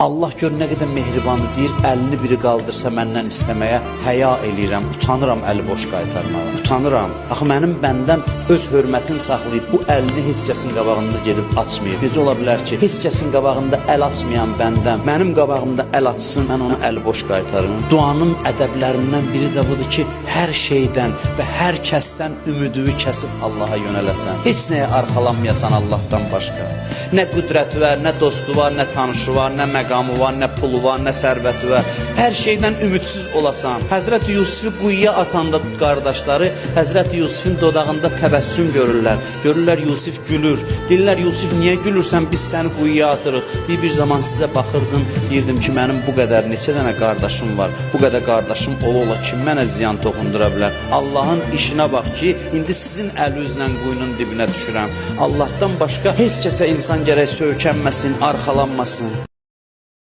Allah gör nə qədər mehribandır, deyir, əlini biri qaldırsa məndən istəməyə həya eləyirəm, utanıram əli boş qaytarmağa. Utanıram. Axı mənim bəndəm öz hörmətini saxlayıb bu əlini heç kəsin qabağında gedib açmayıb. Necə ola bilər ki, heç kəsin qabağında əl açmayan bəndəm mənim qabağımda əl açsın, mən onu əli boş qaytarım. Duanın ədəblərindən biri də budur ki, hər şeydən və hər kəsdən ümidini kəsib Allaha yönələsən. Heç nəyə arxalanmayasan Allahdan başqa. Nə qüdrəti var, nə dostu var, nə tanışı var, nə məqamı var, nə pulu var, nə sərvəti var. Hər şeydən ümidsiz olasan. Həzrəti Yusifi quyuya atanda qardaşları Həzrəti Yusifin dodağında təbəssüm görürlər. Görürlər Yusif gülür. Deyirlər, Yusif niyə gülürsən, biz səni quyuya atırıq. Bir zaman sizə baxırdım, deyirdim ki, mənim bu qədər neçə dənə qardaşım var. Bu qədər qardaşım ola kim mənə ziyan toxundura bilər. Allahın işinə bax ki, indi sizin əlinizlə quyunun dibinə düşürəm. Allahdan başqa heç kəsə insan gərək söykənməsin, arxalanmasın.